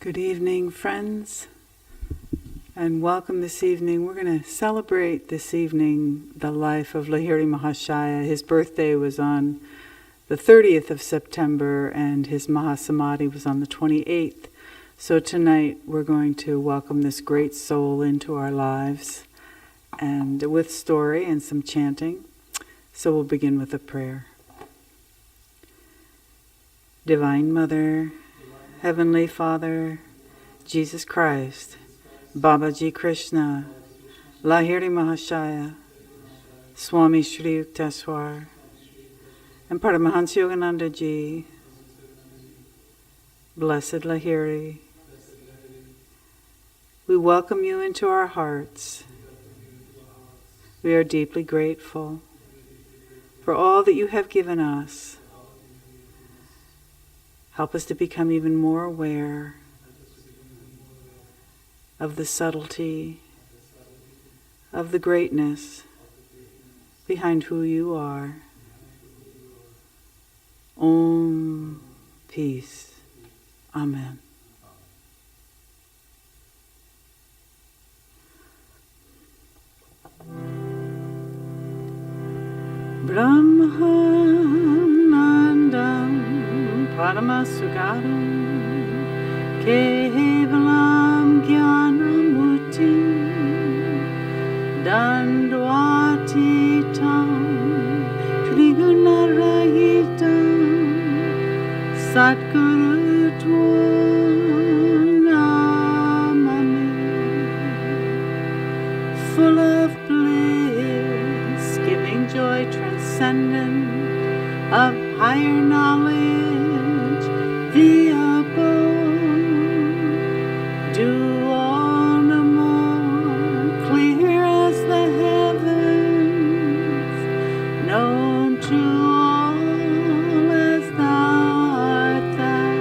Good evening, friends, and welcome this evening. We're going to celebrate this evening the life of Lahiri Mahasaya. His birthday was on the 30th of September, and his mahasamadhi was on the 28th. So tonight we're going to welcome this great soul into our lives, and with story and some chanting. So we'll begin with a prayer. Divine Mother, Heavenly Father, Jesus Christ, Babaji Krishna, Lahiri Mahasaya, Swami Sri Yukteswar, and Paramahansa Yogananda Ji, Blessed Lahiri, we welcome you into our hearts. We are deeply grateful for all that you have given us. Help us to become even more aware of the subtlety, of the greatness behind who you are. Om, peace. Amen. Brahmanandam Paramasugaram Kevalam Jnanamutim Dandvatitam Trigunarahitam Satguru Namami, full of bliss, giving joy transcendent of higher knowledge, the abode, do all no more, clear as the heavens, known to all as thou art thou.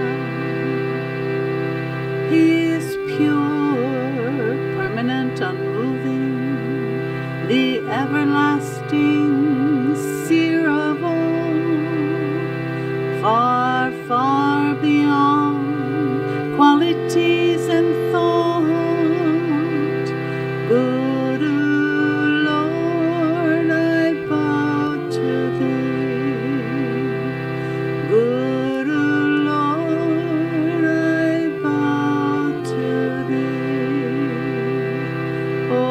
He is pure, permanent, unmoving, the everlasting seer of all, far, far beyond qualities and thought. Guru, Lord, I bow to thee. Guru, Lord, I bow to thee. Oh,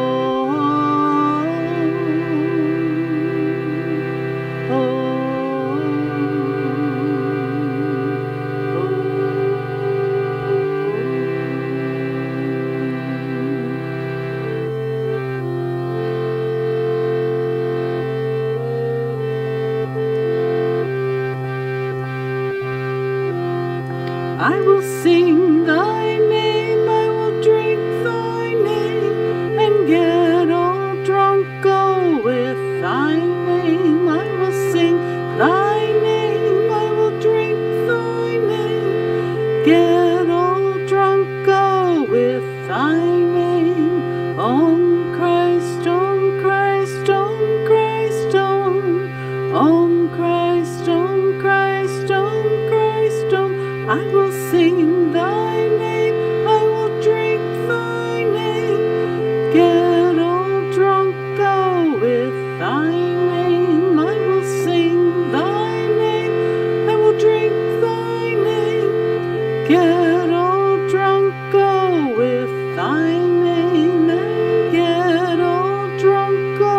I will sing thy name, I will drink thy name, and get all drunk, go with thy name. I will sing thy name, I will drink thy name, get all drunk, go with thy name. Om Christ, Om Christ, Om Christ, Om, Om Christ, Om Christ, Om Christ, Om. I will sing thy name, I will drink thy name, get all drunk, go with thy name. I will sing thy name, I will drink thy name, get all drunk, go with thy name, and get all drunk, go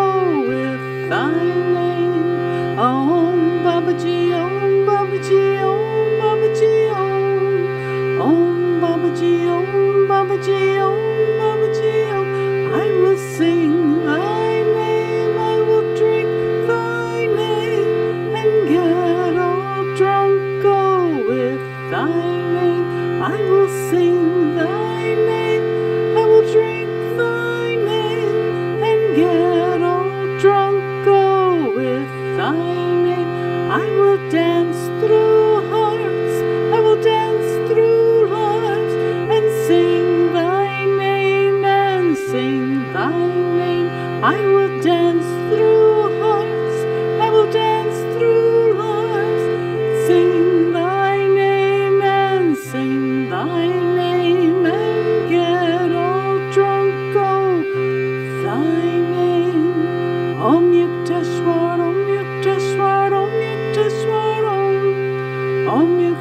with thy name. Om Babaji, Om Babaji, Om Babaji, Om Babaji, Om Babaji, Om Babaji, Om. I will sing thy name, I will drink thy name, and get all drunk, go with thy name. I will sing thy name, I will drink thy name, and get all drunk, go with thy name. I will dance through hearts, I will dance through lives, and sing thy name, and sing thy name. I will dance through hearts, I will dance through lives, sing thy name, and sing thy name.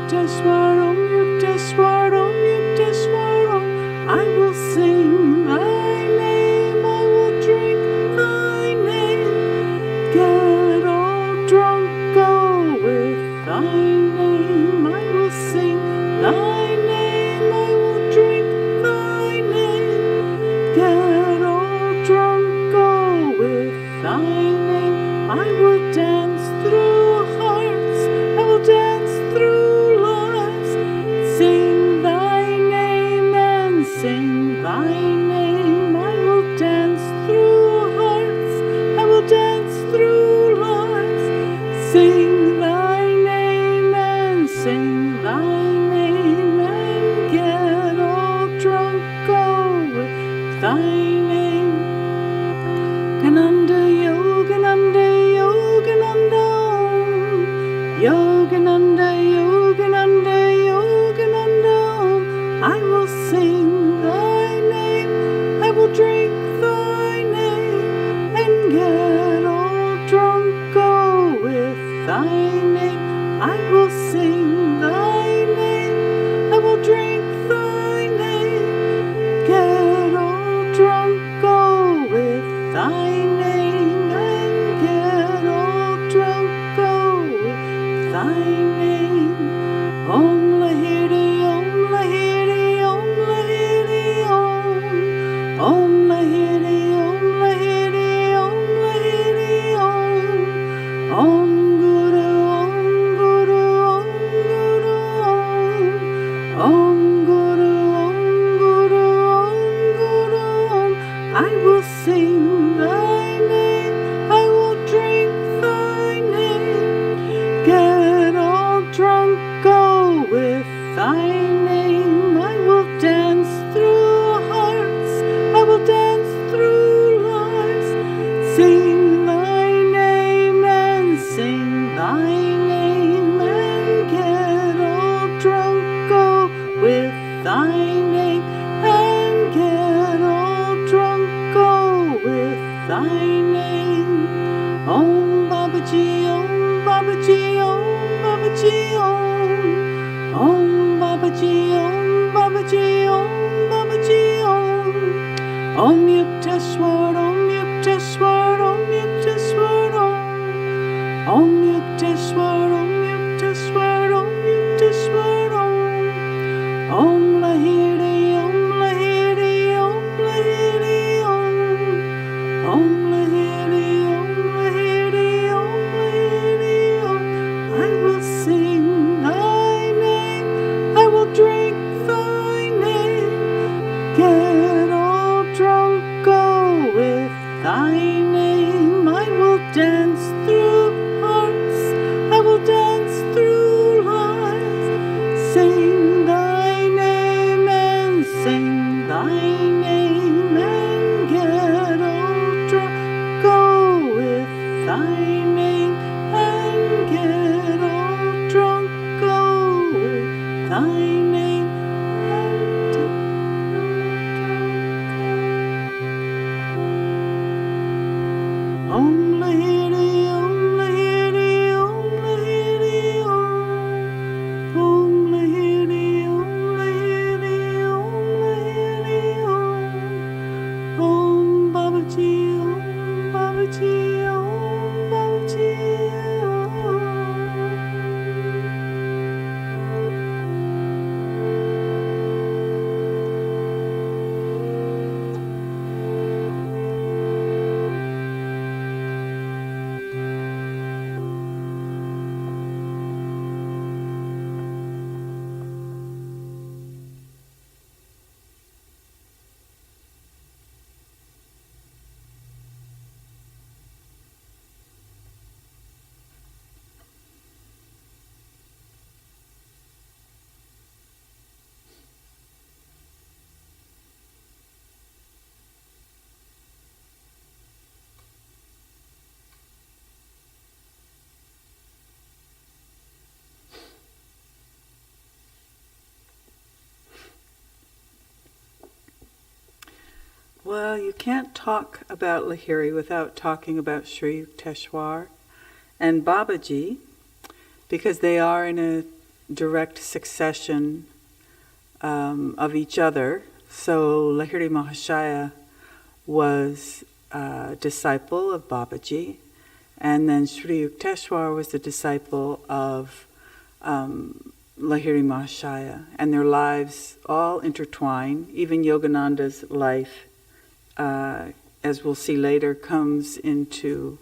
Yukteswar, Om Yukteswar, Om Yukteswar, Om. I will sing thy name, I will drink thy name, get all drunk, go with thy name. I will sing thy name, I will drink thy name, get all drunk, go with thy name. I will dance through hearts, I will dance through lives, sing thy name and sing thy name. I will dance through hearts, I will dance through lives, sing thy name and sing thy name, and get all drunk, go with thy name. Yogananda, Yogananda, Yogananda, Om. Yogananda, Yogananda, Yogananda, Om. I will sing thy name, I will drink thy name, and get all drunk, go with thy name. I will sing thy name, I will drink thy name, get all drunk, go with thy name, and get all drunk, go with thy name. Om Lahiri, Om Lahiri, Om Lahiri, Om. Om Lahiri, Om Lahiri, Om Lahiri, Om. Om Guru, Om Guru, Om Guru, Om. Om Guru, Om Guru, Om Guru, Om. I will sing thy name, I will drink thy name, get all drunk, go with thy name. I will dance through hearts, I will dance through lives, sing thy name and sing thy name, and get all drunk, go with thy name, and get all drunk, go with thy name. Om Babaji, Om Babaji, Om Babaji, Om. Om Babaji, Om Babaji, Om Babaji, Om. Om Yukteswar, Om Yukteswar, Om Yukteswar, Om. Om Yukteswar, Om Yukteswar, Om Yukteswar, Om. Om Lahiri, Om Lahiri, Om Lahiri, Om. Om Lahiri, Om Lahiri, Om Lahiri, Om. I will sing thy name, I will drink thy name, get all drunk, go with thy name. I will dance through hearts, I will dance through lives, sing thy name and sing thy name, and get all drunk, go with thy name, and get all drunk, go with thy name, and get all drunk. Om Lahiri, Om Lahiri, Om Lahiri, Om. Om Lahiri, Om Lahiri, Om Lahiri, Om. Om Babaji, Om Babaji, Om Babaji, Om. Well, you can't talk about Lahiri without talking about Sri Yukteswar and Babaji, because they are in a direct succession of each other. So Lahiri Mahasaya was a disciple of Babaji, and then Sri Yukteswar was the disciple of Lahiri Mahasaya, and their lives all intertwine. Even Yogananda's life, as we'll see later, comes into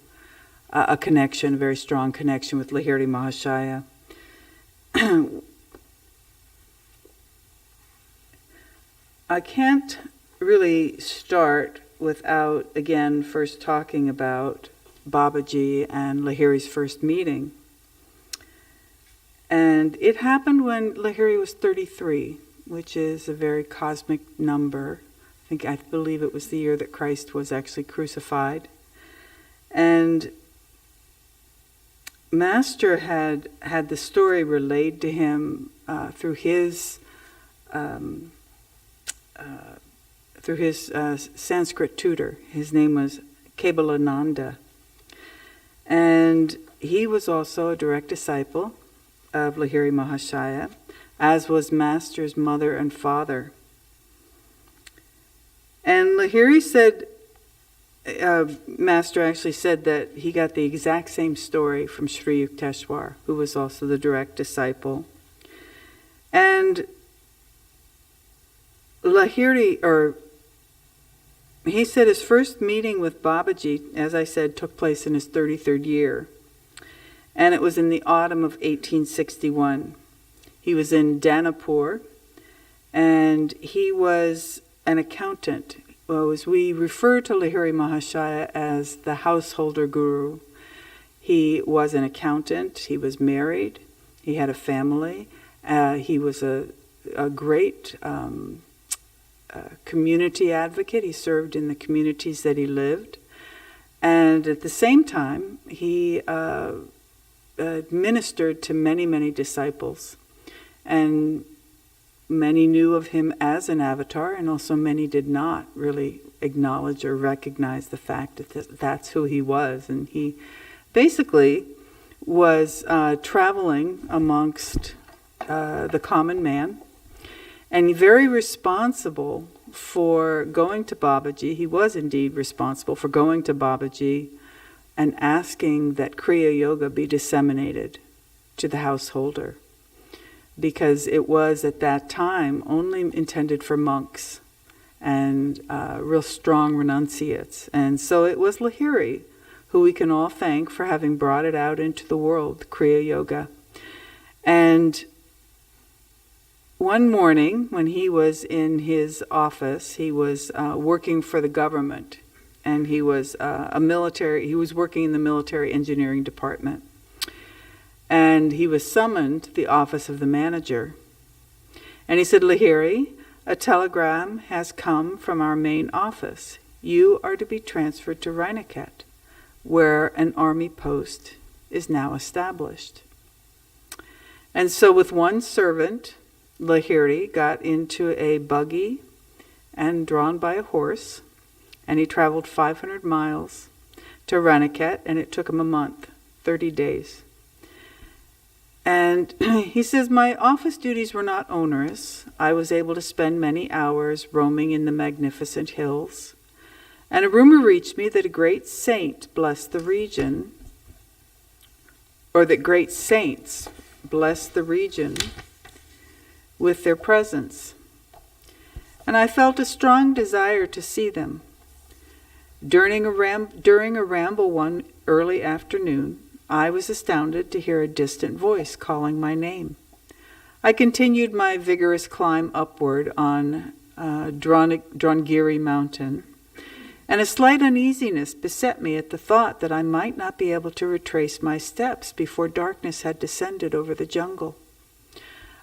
a connection, a very strong connection with Lahiri Mahasaya. I can't really start without, again, first talking about Babaji and Lahiri's first meeting. And it happened when Lahiri was 33, which is a very cosmic number. I believe it was the year that Christ was actually crucified. And Master had the story relayed to him through his Sanskrit tutor. His name was Kebalananda. And he was also a direct disciple of Lahiri Mahasaya, as was Master's mother and father. And Lahiri said, Master actually said that he got the exact same story from Sri Yukteswar, who was also the direct disciple. And Lahiri, he said his first meeting with Babaji, as I said, took place in his 33rd year. And it was in the autumn of 1861. He was in Danapur, and he was an accountant. Well, as we refer to Lahiri Mahasaya as the householder guru, he was an accountant, he was married, he had a family, he was a great community advocate. He served in the communities that he lived. And at the same time, he ministered to many, many disciples. And many knew of him as an avatar, and also many did not really acknowledge or recognize the fact that that's who he was. And he basically was traveling amongst the common man, and very responsible for going to Babaji. He was indeed responsible for going to Babaji and asking that Kriya Yoga be disseminated to the householder, because it was at that time only intended for monks and real strong renunciates. And so it was Lahiri, who we can all thank for having brought it out into the world, Kriya Yoga. And one morning when he was in his office, he was working for the government, and he was he was working in the military engineering department. And he was summoned to the office of the manager. And he said, Lahiri, a telegram has come from our main office. You are to be transferred to Rainiket, where an army post is now established. And so with one servant, Lahiri got into a buggy and drawn by a horse, and he traveled 500 miles to Rainiket, and it took him a month, 30 days. And he says, my office duties were not onerous. I was able to spend many hours roaming in the magnificent hills. And a rumor reached me that a great saint blessed the region, or that great saints blessed the region with their presence. And I felt a strong desire to see them. During a ramble one early afternoon, I was astounded to hear a distant voice calling my name. I continued my vigorous climb upward on Drongiri mountain, and a slight uneasiness beset me at the thought that I might not be able to retrace my steps before darkness had descended over the jungle.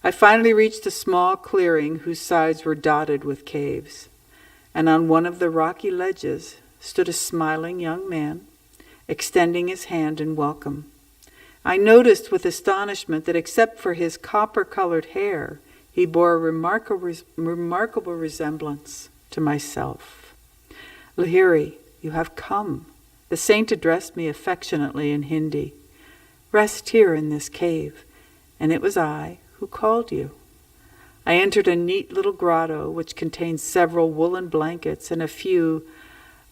I finally reached a small clearing whose sides were dotted with caves, and on one of the rocky ledges stood a smiling young man, extending his hand in welcome. I noticed with astonishment that except for his copper-colored hair, he bore a remarkable resemblance to myself. Lahiri, you have come. The saint addressed me affectionately in Hindi. Rest here in this cave. And it was I Who called you? I entered a neat little grotto which contained several woolen blankets and a few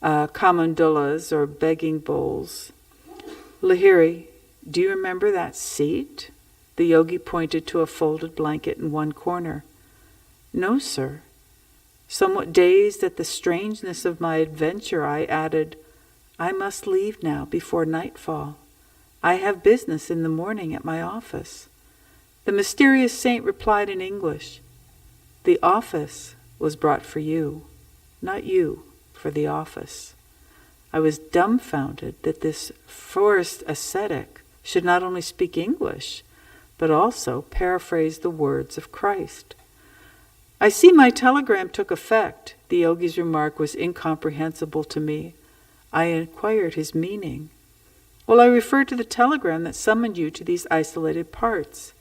kamandalas or begging bowls. Lahiri, do you remember that seat? The yogi pointed to a folded blanket in one corner. No, sir. Somewhat dazed at the strangeness of my adventure, I added, I must leave now before nightfall. I have business in the morning at my office. The mysterious saint replied in English, The office was brought for you, not you for the office. I was dumbfounded that this forest ascetic should not only speak English, but also paraphrase the words of Christ. I see my telegram took effect. The yogi's remark was incomprehensible to me. I inquired his meaning. Well, I referred to the telegram that summoned you to these isolated parts.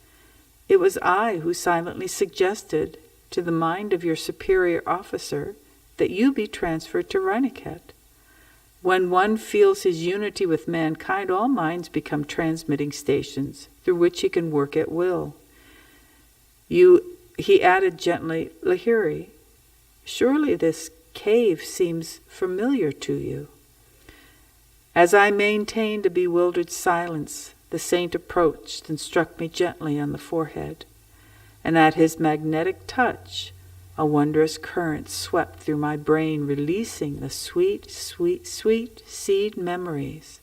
It was I who silently suggested to the mind of your superior officer that you be transferred to Raniket. When one feels his unity with mankind, all minds become transmitting stations through which he can work at will. He added gently, Lahiri, surely this cave seems familiar to you. As I maintained a bewildered silence, the saint approached and struck me gently on the forehead, and at his magnetic touch, a wondrous current swept through my brain, releasing the sweet, sweet, sweet seed memories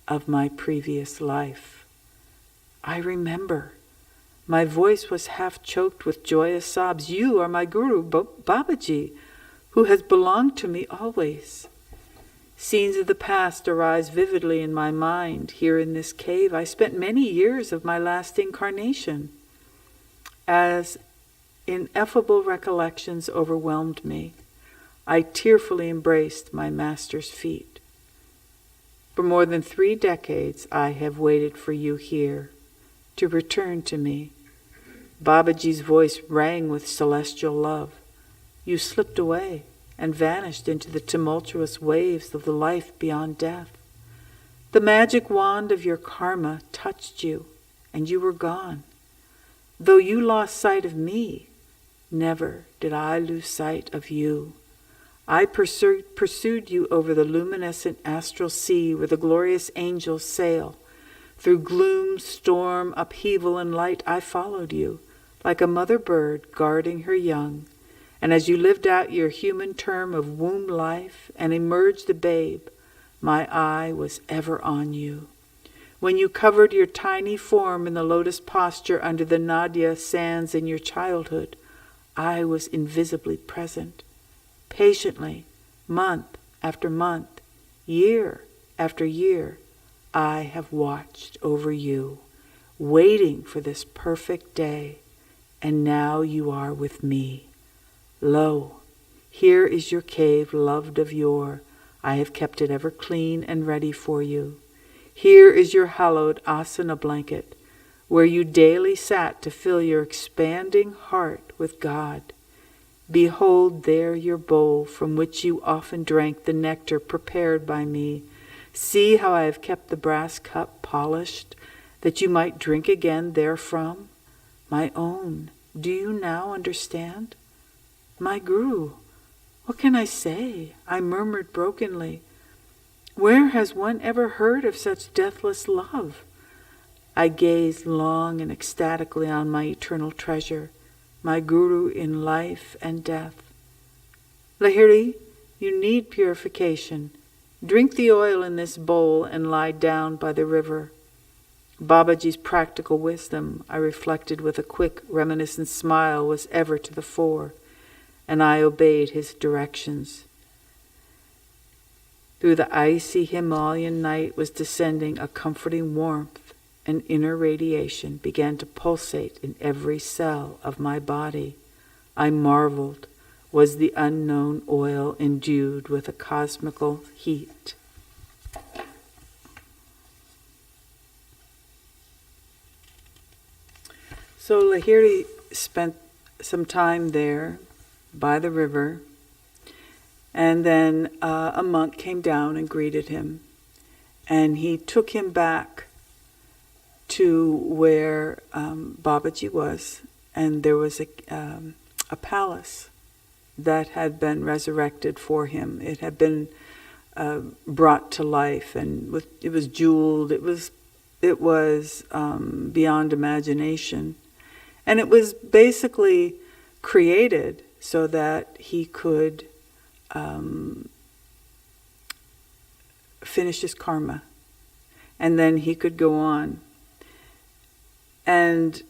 of my previous life. I remember. My voice was half choked with joyous sobs. You are my guru, Babaji, who has belonged to me always. Scenes of the past arise vividly in my mind. Here in this cave, I spent many years of my last incarnation. As ineffable recollections overwhelmed me, I tearfully embraced my master's feet. For more than 3 decades, I have waited for you here to return to me. Babaji's voice rang with celestial love. You slipped away and vanished into the tumultuous waves of the life beyond death. The magic wand of your karma touched you, and you were gone. Though you lost sight of me, never did I lose sight of you. I pursued you over the luminescent astral sea where the glorious angels sail. Through gloom, storm, upheaval, and light, I followed you, like a mother bird guarding her young. And as you lived out your human term of womb life and emerged a babe, my eye was ever on you. When you covered your tiny form in the lotus posture under the Nadia sands in your childhood, I was invisibly present. Patiently, month after month, year after year, I have watched over you, waiting for this perfect day, and now you are with me. Lo, here is your cave loved of yore. I have kept it ever clean and ready for you. Here is your hallowed asana blanket, where you daily sat to fill your expanding heart with God. Behold there your bowl from which you often drank the nectar prepared by me. See how I have kept the brass cup polished, that you might drink again therefrom. My own, do you now understand? My Guru, what can I say? I murmured brokenly. Where has one ever heard of such deathless love? I gazed long and ecstatically on my eternal treasure, my Guru in life and death. Lahiri, you need purification. Drink the oil in this bowl and lie down by the river. Babaji's practical wisdom, I reflected with a quick, reminiscent smile, was ever to the fore, and I obeyed his directions. Through the icy Himalayan night was descending a comforting warmth, and inner radiation began to pulsate in every cell of my body. I marveled. Was the unknown oil endued with a cosmical heat? So Lahiri spent some time there by the river, and then a monk came down and greeted him, and he took him back to where Babaji was, and there was a palace that had been resurrected for him. It had been brought to life, and it was jeweled. It was beyond imagination, and it was basically created so that he could finish his karma, and then he could go on. And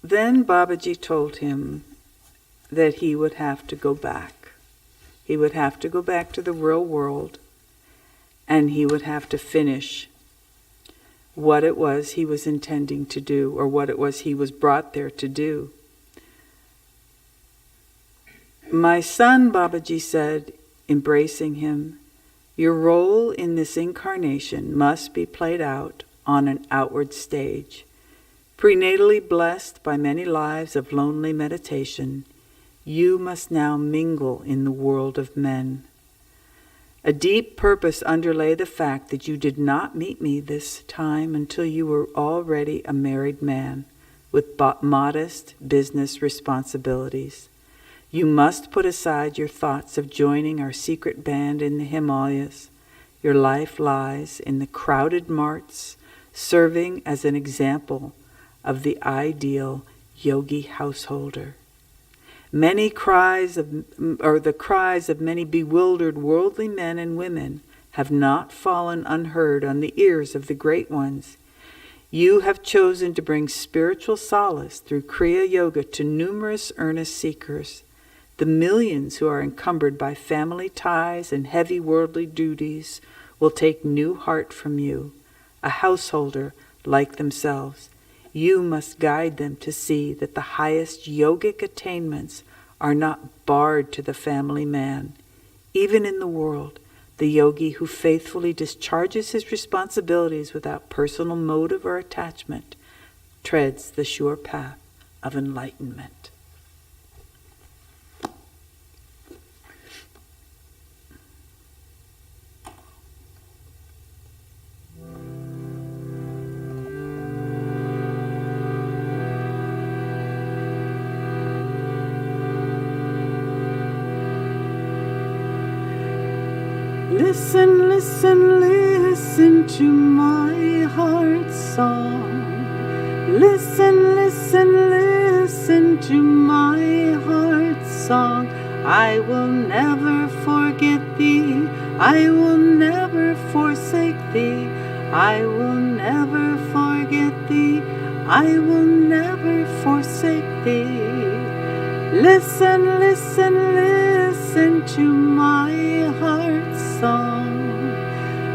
then Babaji told him that he would have to go back. He would have to go back to the real world, and he would have to finish what it was he was intending to do, or what it was he was brought there to do. "My son," Babaji said, embracing him, "your role in this incarnation must be played out on an outward stage. Prenatally blessed by many lives of lonely meditation, you must now mingle in the world of men. A deep purpose underlay the fact that you did not meet me this time until you were already a married man with modest business responsibilities. You must put aside your thoughts of joining our secret band in the Himalayas. Your life lies in the crowded marts, serving as an example of the ideal yogi householder. The cries of many bewildered worldly men and women have not fallen unheard on the ears of the great ones. You have chosen to bring spiritual solace through Kriya Yoga to numerous earnest seekers. The millions who are encumbered by family ties and heavy worldly duties will take new heart from you, a householder like themselves. You must guide them to see that the highest yogic attainments are not barred to the family man. Even in the world, the yogi who faithfully discharges his responsibilities without personal motive or attachment treads the sure path of enlightenment." Listen, listen, listen to my heart's song. Listen, listen, listen to my heart's song. I will never forget thee. I will never forsake thee. I will never forget thee. I will never forsake thee. Listen, listen, listen to my heart's song.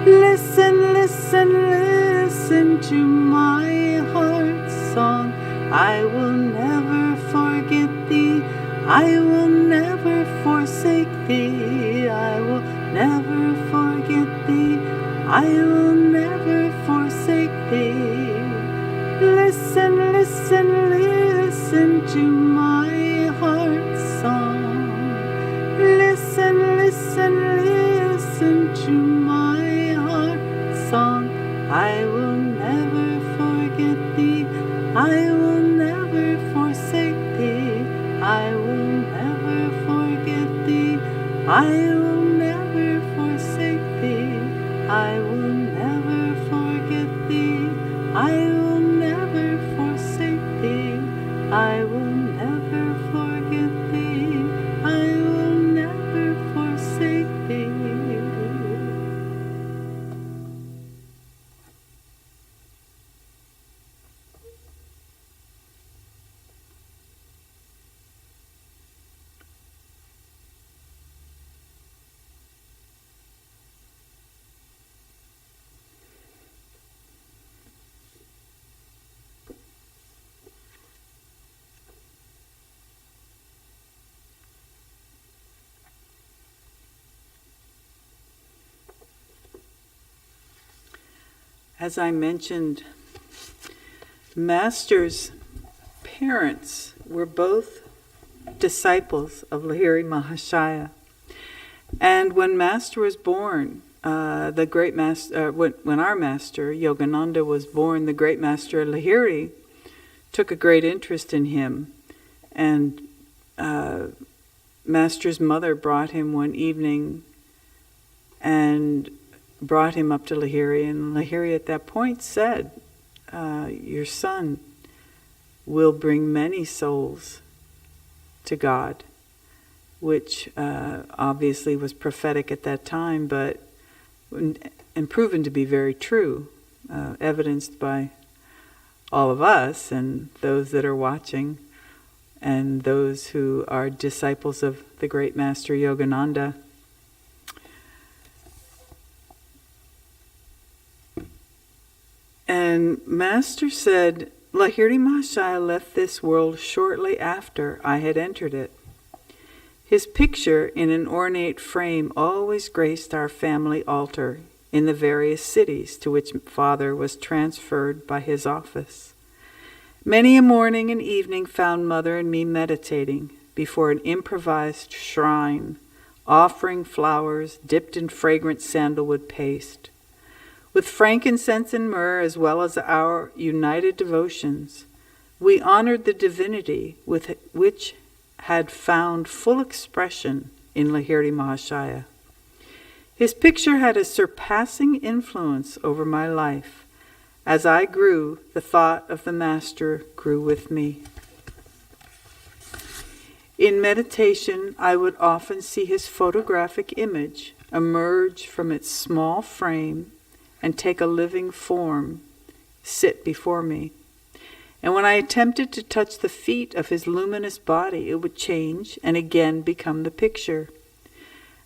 Listen, listen, listen to my heart's song. I will never forget thee. I will never forsake thee. I will never forget thee. I will never forsake thee. Listen, listen, listen to my heart's song. Listen, listen, listen to my heart's song. I will never forget thee. I will never forsake thee. I will never forget thee. I will never forsake thee. I will never forget thee. I will never forsake thee. I will never forget thee. I will never forsake thee. As I mentioned, Master's parents were both disciples of Lahiri Mahasaya. And when Master was born, the great master, when our master, Yogananda, was born, the great master Lahiri took a great interest in him. And Master's mother brought him one evening and brought him up to Lahiri. And Lahiri at that point said, your son will bring many souls to God, which obviously was prophetic at that time, but and proven to be very true, evidenced by all of us and those that are watching and those who are disciples of the great Master Yogananda. And Master said, Lahiri Mahasaya left this world shortly after I had entered it. His picture in an ornate frame always graced our family altar in the various cities to which Father was transferred by his office. Many a morning and evening found Mother and me meditating before an improvised shrine, offering flowers dipped in fragrant sandalwood paste. With frankincense and myrrh, as well as our united devotions, we honored the divinity with which had found full expression in Lahiri Mahasaya. His picture had a surpassing influence over my life. As I grew, the thought of the Master grew with me. In meditation, I would often see his photographic image emerge from its small frame and take a living form, sit before me. And when I attempted to touch the feet of his luminous body, it would change and again become the picture.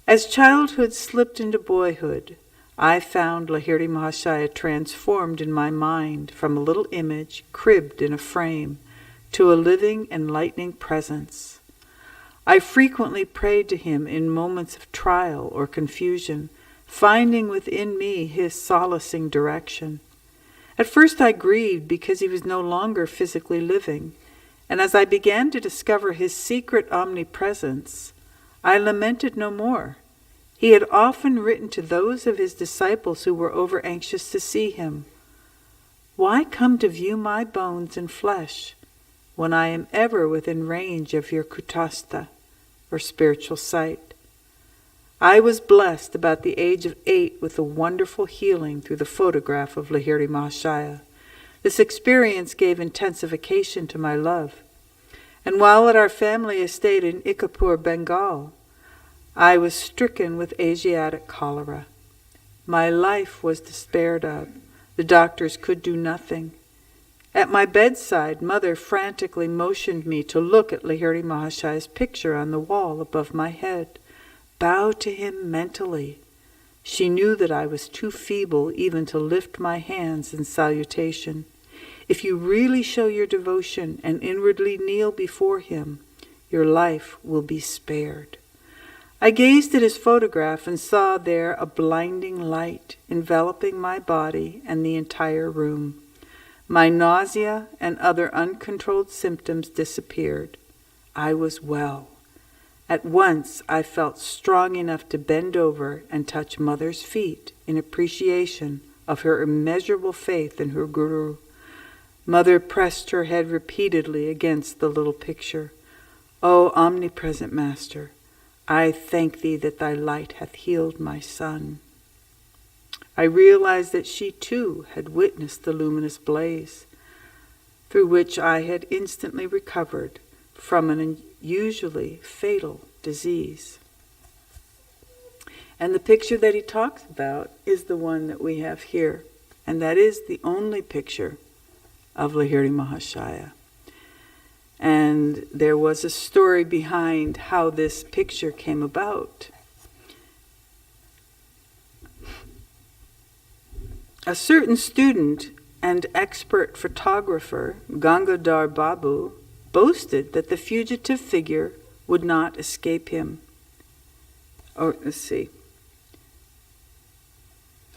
As childhood slipped into boyhood, I found Lahiri Mahasaya transformed in my mind from a little image cribbed in a frame to a living, enlightening presence. I frequently prayed to him in moments of trial or confusion, finding within me his solacing direction. At first I grieved because he was no longer physically living, and as I began to discover his secret omnipresence, I lamented no more. He had often written to those of his disciples who were over-anxious to see him, "Why come to view my bones and flesh when I am ever within range of your kutastha, or spiritual sight?" I was blessed about the age of 8 with a wonderful healing through the photograph of Lahiri Mahasaya. This experience gave intensification to my love. And while at our family estate in Ikapur, Bengal, I was stricken with Asiatic cholera. My life was despaired of. The doctors could do nothing. At my bedside, Mother frantically motioned me to look at Lahiri Mahasaya's picture on the wall above my head. Bow to him mentally. She knew that I was too feeble even to lift my hands in salutation. If you really show your devotion and inwardly kneel before him, your life will be spared. I gazed at his photograph and saw there a blinding light enveloping my body and the entire room. My nausea and other uncontrolled symptoms disappeared. I was well. At once I felt strong enough to bend over and touch Mother's feet in appreciation of her immeasurable faith in her Guru. Mother pressed her head repeatedly against the little picture. "O omnipresent Master, I thank thee that thy light hath healed my son." I realized that she too had witnessed the luminous blaze, through which I had instantly recovered from an unusually fatal disease. And the picture that he talks about is the one that we have here, and that is the only picture of Lahiri Mahasaya. And there was a story behind how this picture came about. A certain student and expert photographer, Gangadhar Babu, boasted that the fugitive figure would not escape him. Oh, let's see.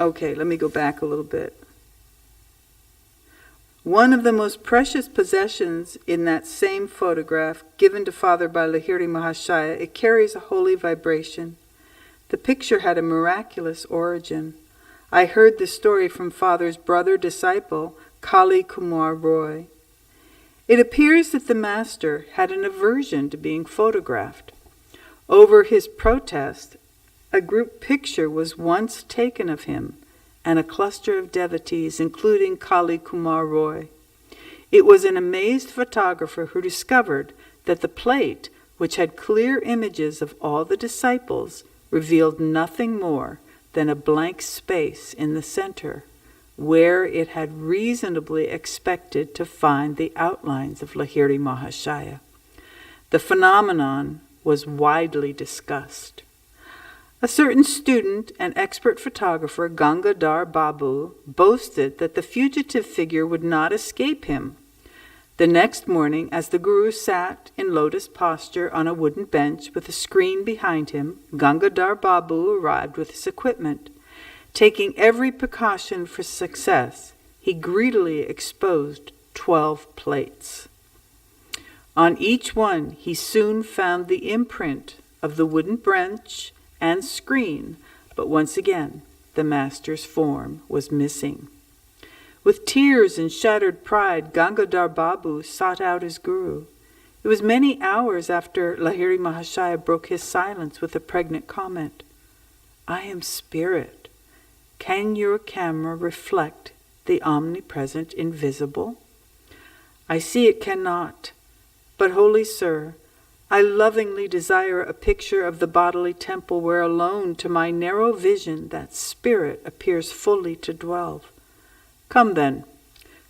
Okay, let me go back a little bit. One of the most precious possessions in that same photograph, given to Father by Lahiri Mahasaya, it carries a holy vibration. The picture had a miraculous origin. I heard the story from Father's brother disciple, Kali Kumar Roy. It appears that the master had an aversion to being photographed. Over his protest, a group picture was once taken of him and a cluster of devotees, including Kali Kumar Roy. It was an amazed photographer who discovered that the plate, which had clear images of all the disciples, revealed nothing more than a blank space in the center, where it had reasonably expected to find the outlines of Lahiri Mahasaya. The phenomenon was widely discussed. A certain student and expert photographer, Gangadhar Babu, boasted that the fugitive figure would not escape him. The next morning, as the Guru sat in lotus posture on a wooden bench with a screen behind him, Gangadhar Babu arrived with his equipment. Taking every precaution for success, he greedily exposed 12 plates. On each one, he soon found the imprint of the wooden bench and screen, but once again, the master's form was missing. With tears and shattered pride, Gangadhar Babu sought out his guru. It was many hours after Lahiri Mahasaya broke his silence with a pregnant comment. "I am spirit. Can your camera reflect the omnipresent invisible?" "I see it cannot. But, Holy Sir, I lovingly desire a picture of the bodily temple where alone to my narrow vision that spirit appears fully to dwell. Come then.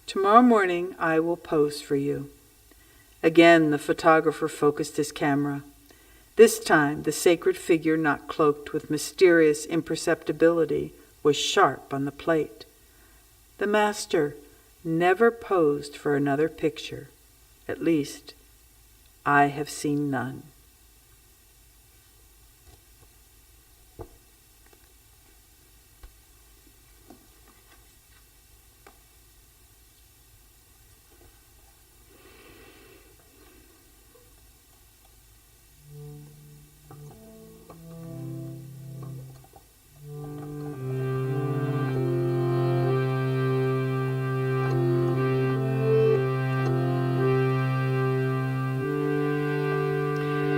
Tomorrow morning I will pose for you." Again the photographer focused his camera. This time the sacred figure, not cloaked with mysterious imperceptibility, was sharp on the plate. The master never posed for another picture. At least, I have seen none.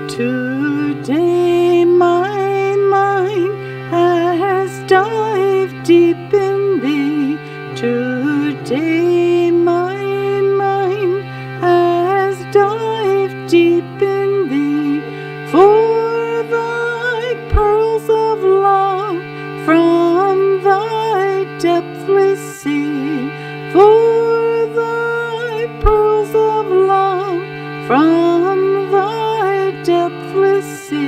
Today my mind has dived deep in thee. Today my mind has dived deep in thee. For thy pearls of love from thy depthless sea. For thy pearls of love from thy depthless sea.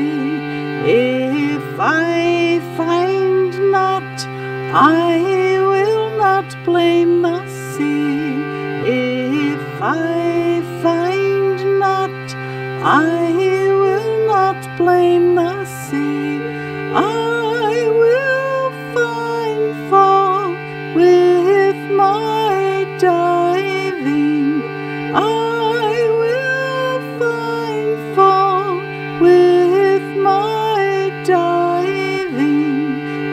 If I find not, I will not blame the sea. If I find not, I will not blame the sea. I will find fault with my diving. I will find fault with my diving.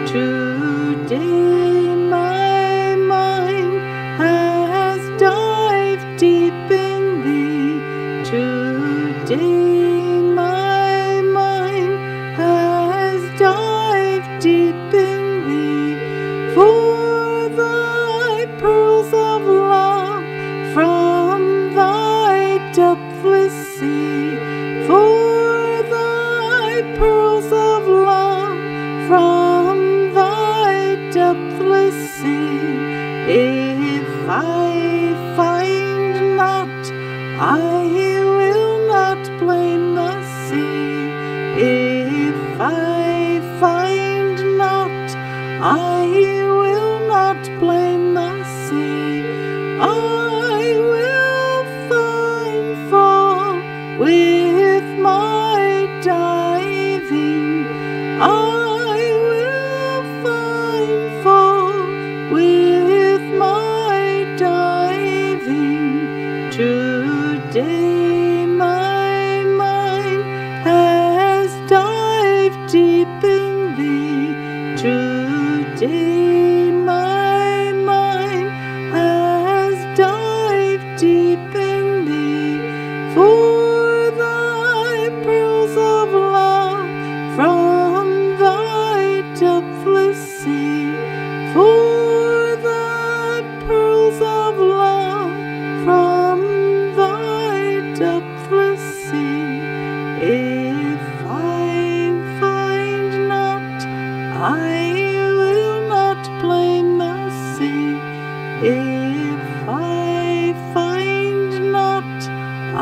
Today my mind has dived deep in thee. Today my mind has dived deep in thee. For thy pearls of love from thy depthless sea. For thy pearls of love from thy depthless sea. If I find not, I will not blame the sea. If I find not, I will not blame the sea. I will find fault with my diving. I will find fault with my diving. Today my mind has dived deep in thee.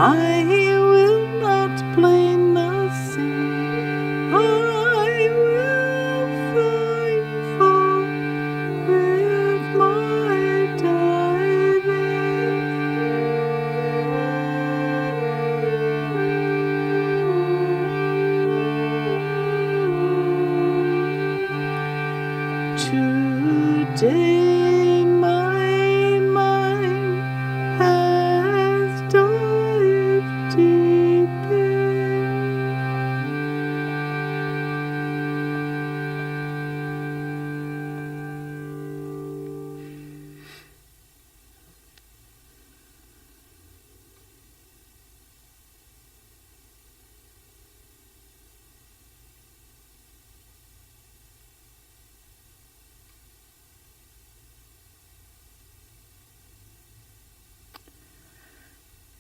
I will not blame the sea. I will find fault with my diving. Today my mind has dived deep in.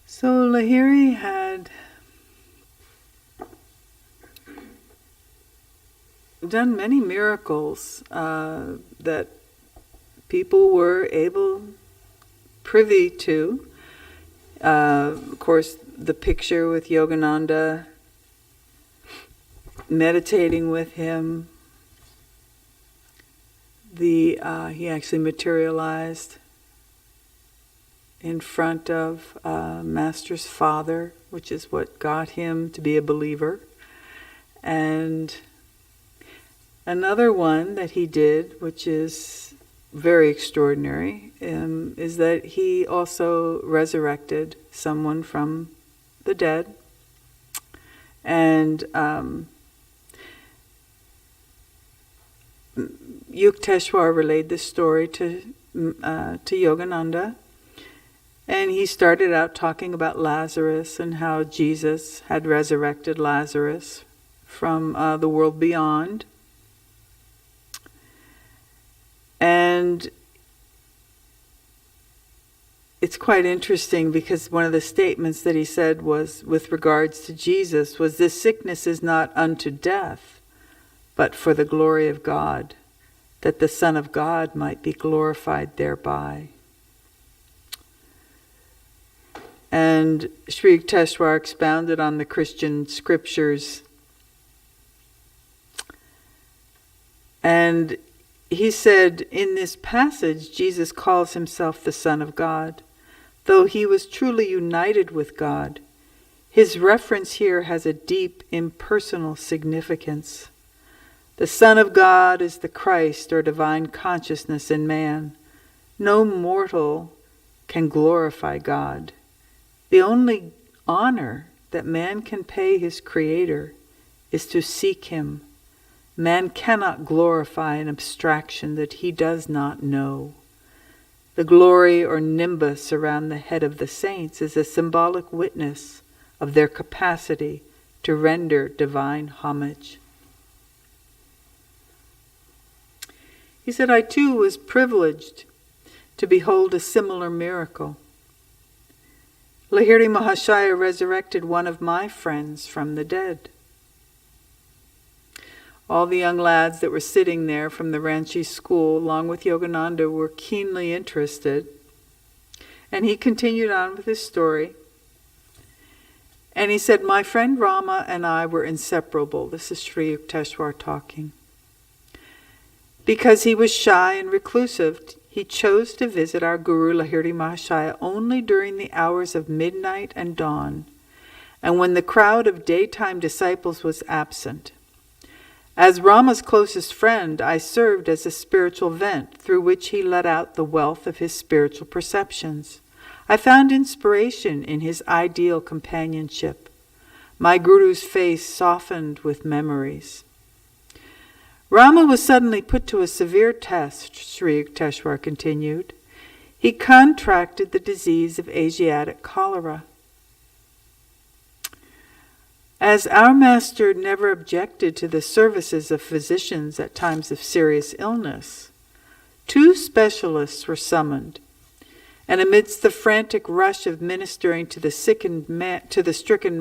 So Lahiri had done many miracles that people were privy to. Of course, the picture with Yogananda, meditating with him. He actually materialized in front of Master's father, which is what got him to be a believer. And another one that he did, which is very extraordinary, is that he also resurrected someone from the dead. And Yukteswar relayed this story to Yogananda. And he started out talking about Lazarus and how Jesus had resurrected Lazarus from the world beyond. And it's quite interesting because one of the statements that he said was, with regards to Jesus, was, "This sickness is not unto death, but for the glory of God, that the Son of God might be glorified thereby." And Sri Yukteswar expounded on the Christian scriptures. And he said, in this passage, Jesus calls himself the Son of God. Though he was truly united with God, his reference here has a deep impersonal significance. The Son of God is the Christ or divine consciousness in man. No mortal can glorify God. The only honor that man can pay his Creator is to seek him. Man cannot glorify an abstraction that he does not know. The glory or nimbus around the head of the saints is a symbolic witness of their capacity to render divine homage. He said, I too was privileged to behold a similar miracle. Lahiri Mahasaya resurrected one of my friends from the dead. All the young lads that were sitting there from the Ranchi school, along with Yogananda, were keenly interested. And he continued on with his story. And he said, my friend Rama and I were inseparable. This is Sri Yukteswar talking. Because he was shy and reclusive, he chose to visit our Guru Lahiri Mahasaya only during the hours of midnight and dawn, and when the crowd of daytime disciples was absent. As Rama's closest friend, I served as a spiritual vent through which he let out the wealth of his spiritual perceptions. I found inspiration in his ideal companionship. My Guru's face softened with memories. Rama was suddenly put to a severe test, Sri Yukteswar continued. He contracted the disease of Asiatic cholera. As our master never objected to the services of physicians at times of serious illness, 2 specialists were summoned, and amidst the frantic rush of ministering to the stricken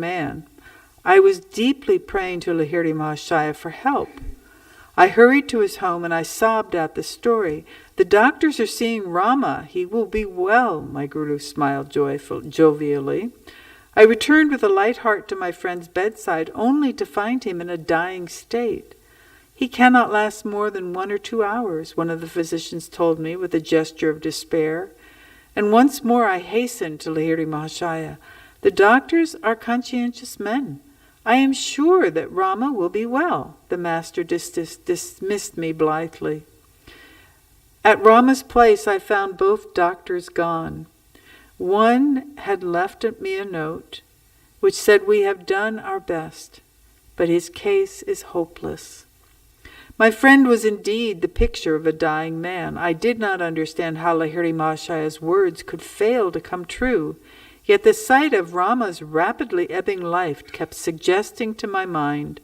man, I was deeply praying to Lahiri Mahasaya for help. I hurried to his home and I sobbed out the story. The doctors are seeing Rama. He will be well, my Guru smiled jovially. I returned with a light heart to my friend's bedside, only to find him in a dying state. He cannot last more than 1 or 2 hours, one of the physicians told me with a gesture of despair. And once more I hastened to Lahiri Mahasaya. The doctors are conscientious men. I am sure that Rama will be well. The master dismissed me blithely. At Rama's place I found both doctors gone. One had left me a note which said, "We have done our best, but his case is hopeless." My friend was indeed the picture of a dying man. I did not understand how Lahiri Mahasaya's words could fail to come true, yet the sight of Rama's rapidly ebbing life kept suggesting to my mind,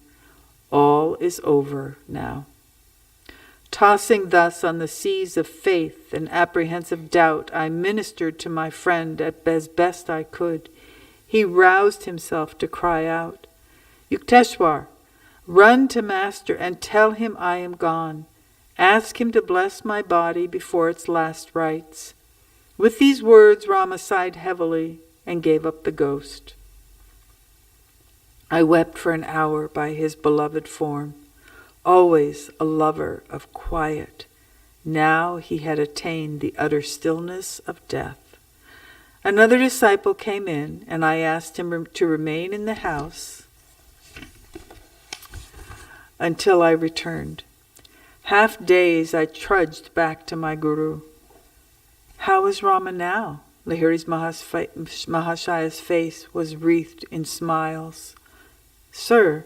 all is over now. Tossing thus on the seas of faith and apprehensive doubt, I ministered to my friend as best I could. He roused himself to cry out, "Yukteswar, run to Master and tell him I am gone. Ask him to bless my body before its last rites." With these words, Rama sighed heavily and gave up the ghost. I wept for an hour by his beloved form. Always a lover of quiet, now he had attained the utter stillness of death. Another disciple came in, and I asked him to remain in the house until I returned. Half dazed, I trudged back to my guru. "How is Rama now?" Lahiri Mahasaya's face was wreathed in smiles. "Sir,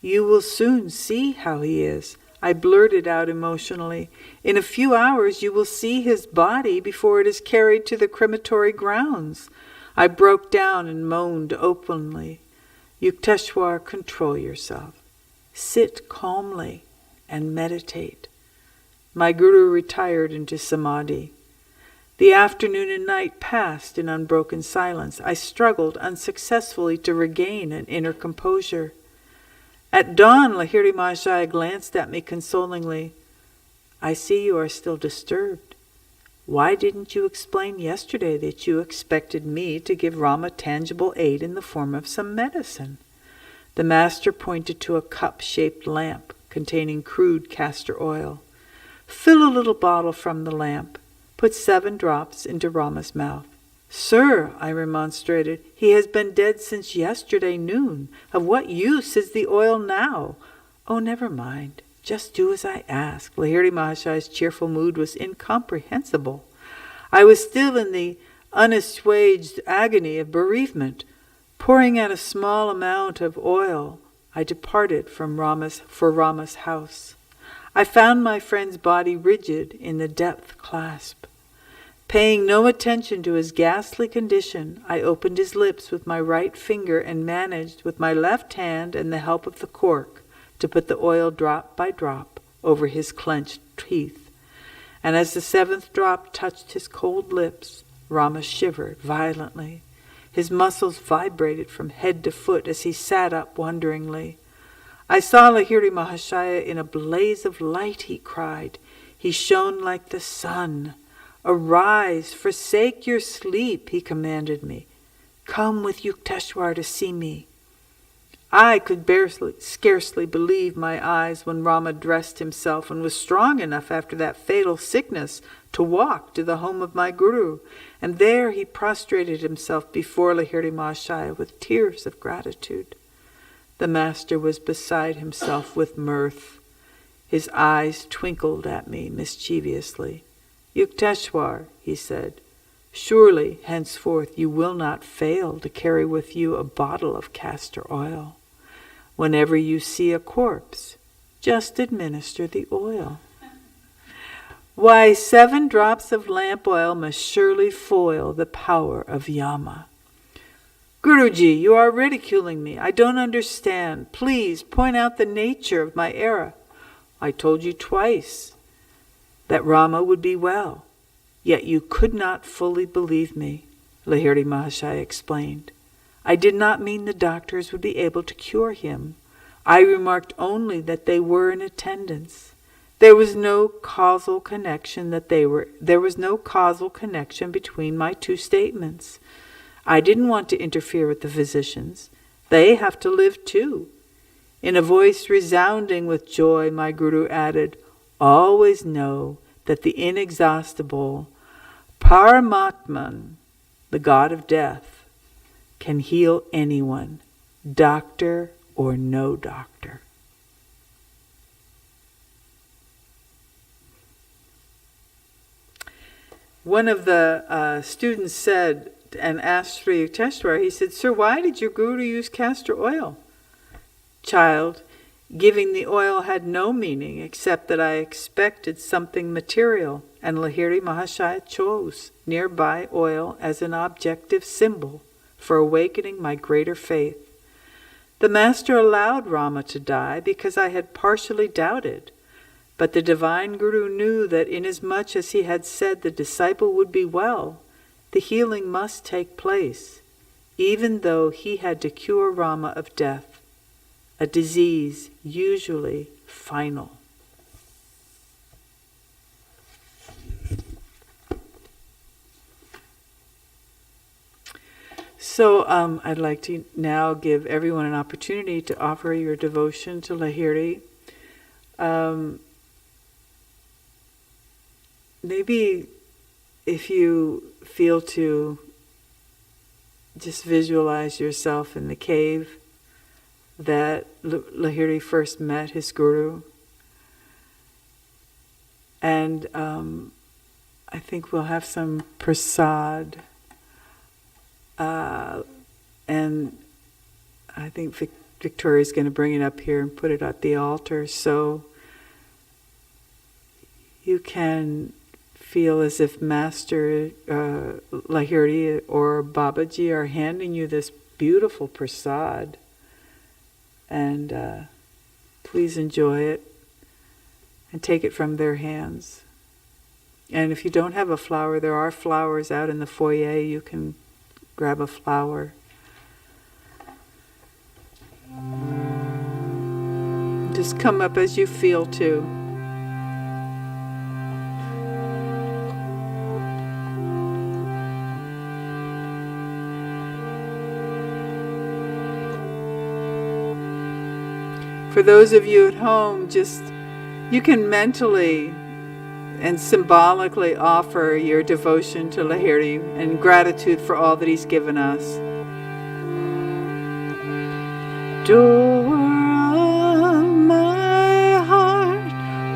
you will soon see how he is," I blurted out emotionally. "In a few hours you will see his body before it is carried to the crematory grounds." I broke down and moaned openly. "Yukteswar, control yourself. Sit calmly and meditate." My guru retired into samadhi. The afternoon and night passed in unbroken silence. I struggled unsuccessfully to regain an inner composure. At dawn, Lahiri Mahasaya glanced at me consolingly. "I see you are still disturbed. Why didn't you explain yesterday that you expected me to give Rama tangible aid in the form of some medicine?" The master pointed to a cup-shaped lamp containing crude castor oil. "Fill a little bottle from the lamp. Put 7 drops into Rama's mouth." "Sir," I remonstrated, "he has been dead since yesterday noon. Of what use is the oil now?" "Oh, never mind. Just do as I ask." Lahiri Mahasaya's cheerful mood was incomprehensible. I was still in the unassuaged agony of bereavement. Pouring out a small amount of oil, I departed for Rama's house. I found my friend's body rigid in the depth clasp. Paying no attention to his ghastly condition, I opened his lips with my right finger and managed, with my left hand and the help of the cork, to put the oil drop by drop over his clenched teeth. And as the 7th drop touched his cold lips, Rama shivered violently. His muscles vibrated from head to foot as he sat up wonderingly. "I saw Lahiri Mahasaya in a blaze of light," he cried. "He shone like the sun. Arise, forsake your sleep," he commanded me. "Come with Yukteswar to see me." I could scarcely believe my eyes when Rama dressed himself and was strong enough after that fatal sickness to walk to the home of my guru, and there he prostrated himself before Lahiri Mahasaya with tears of gratitude. The master was beside himself with mirth. His eyes twinkled at me mischievously. "Yukteswar," he said, "surely henceforth you will not fail to carry with you a bottle of castor oil. Whenever you see a corpse, just administer the oil." Why, 7 drops of lamp oil must surely foil the power of Yama. "Guruji, you are ridiculing me. I don't understand. Please point out the nature of my error." "I told you twice that Rama would be well, yet you could not fully believe me," Lahiri Mahasaya explained. "I did not mean the doctors would be able to cure him. I remarked only that they were in attendance. There was no causal connection between my 2 statements. I didn't want to interfere with the physicians. They have to live too. In a voice resounding with joy, my Guru added, always know that the inexhaustible Paramatman, the God of death, can heal anyone, doctor or no doctor. One of the students said and asked Sri Yukteswar, he said, Sir, why did your Guru use castor oil? Child, giving the oil had no meaning except that I expected something material, and Lahiri Mahasaya chose nearby oil as an objective symbol for awakening my greater faith. The Master allowed Rama to die because I had partially doubted, but the Divine Guru knew that inasmuch as he had said the disciple would be well, the healing must take place, even though he had to cure Rama of death, a disease usually final. So I'd like to now give everyone an opportunity to offer your devotion to Lahiri. Maybe if you feel to just visualize yourself in the cave that Lahiri first met his Guru. And I think we'll have some prasad. And I think Victoria's going to bring it up here and put it at the altar. So you can feel as if Master Lahiri or Babaji are handing you this beautiful prasad. And please enjoy it and take it from their hands. And if you don't have a flower, there are flowers out in the foyer. You can grab a flower. Just come up as you feel to. For those of you at home, you can mentally and symbolically offer your devotion to Lahiri and gratitude for all that he's given us. Door of my heart,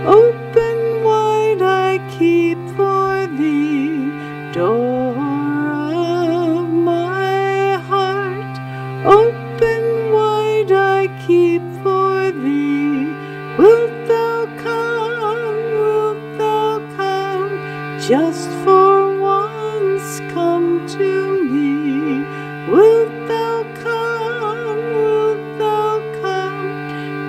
open wide I keep for thee. Door of my heart, open wide I keep for thee. Wilt thou come, just for once come to me? Wilt thou come,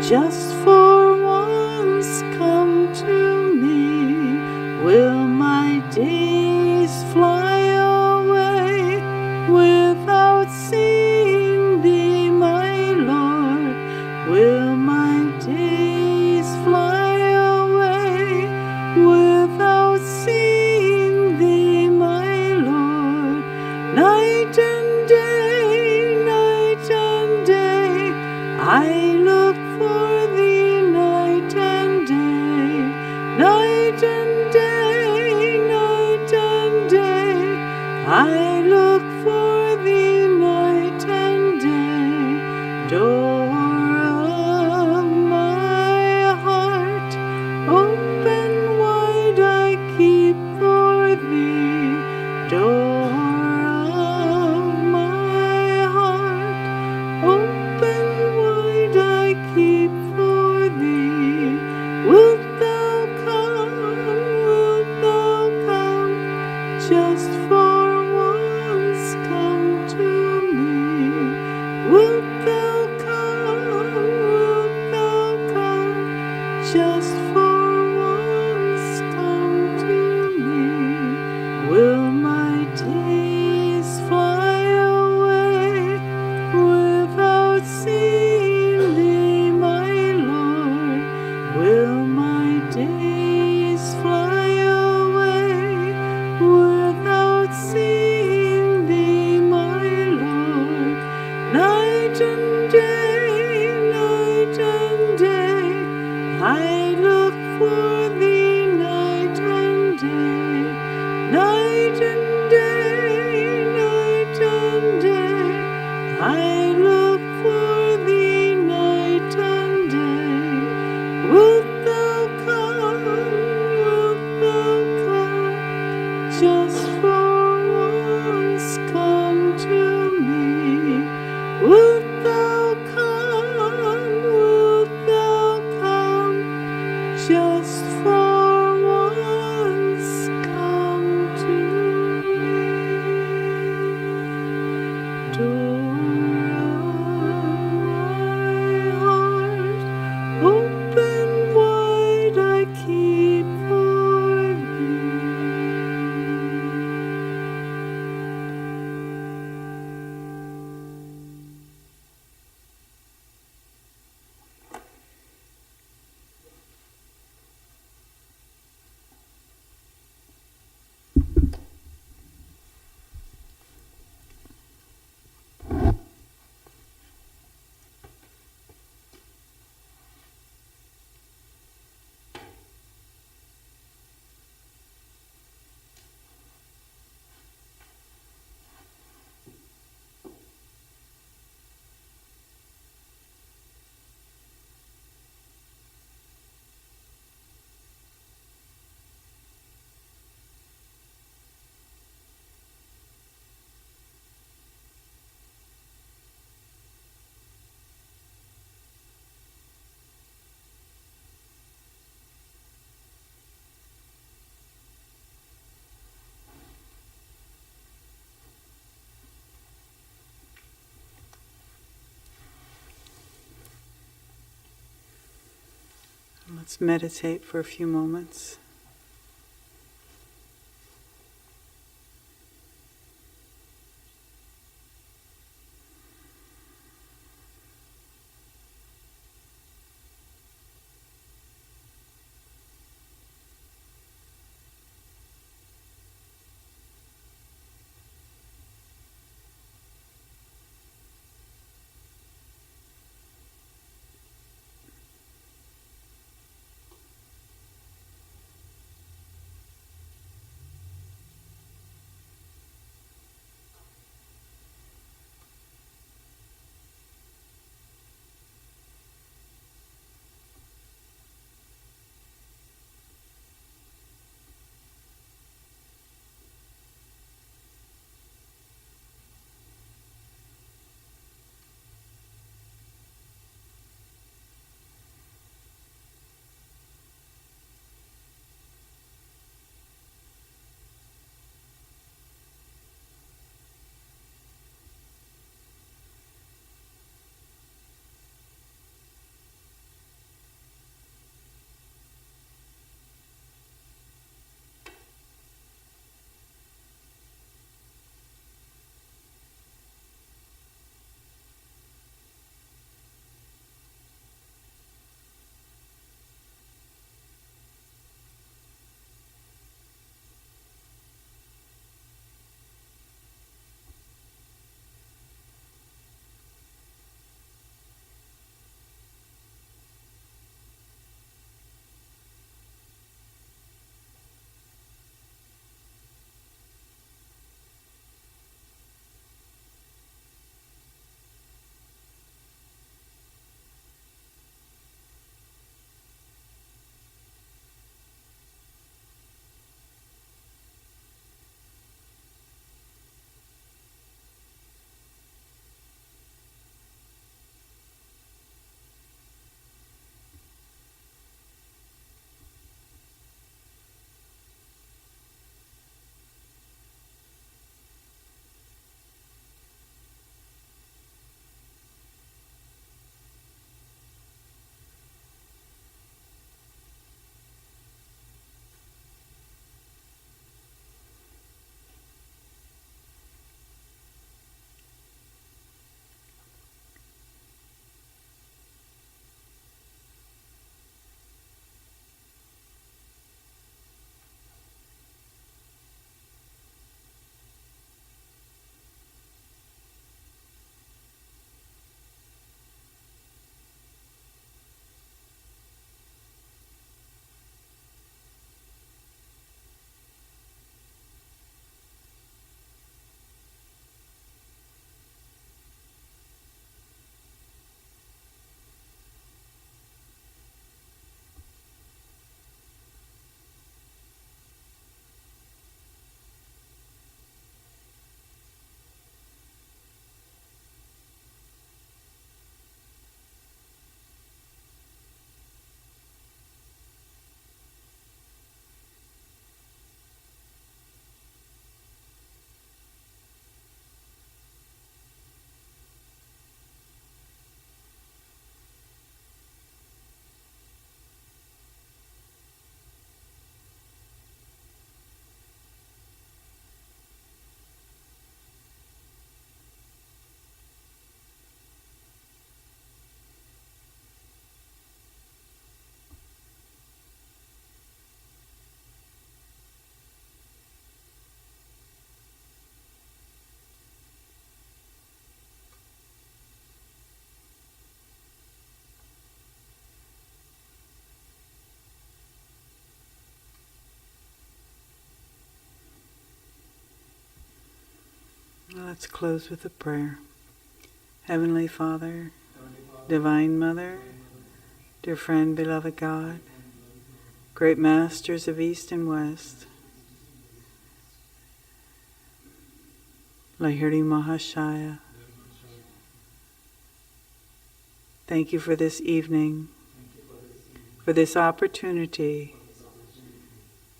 just for once come to me? Will my days fly away without seeing thee, my Lord? Will my days fly away without seeing thee, my Lord? Night and day, I look for thee night and day. Night and day, I look for thee night and day. Door of my heart, open wide I keep for thee. Door of my heart, open wide I keep for thee. Wilt thou come, just for once come to Let's meditate for a few moments. Let's close with a prayer. Heavenly Father, Divine Mother, dear friend, beloved God, great masters of East and West, Lahiri Mahasaya, thank you for this evening, for this opportunity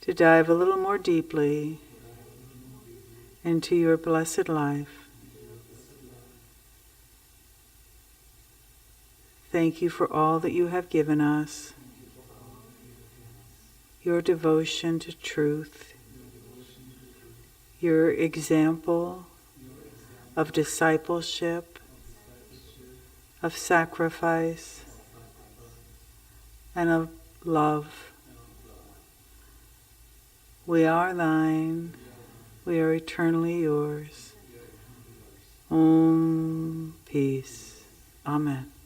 to dive a little more deeply into your blessed life. Thank you for all that you have given us your devotion to truth, your example of discipleship, of sacrifice, and of love. We are thine, we are eternally yours. Om, peace. Amen.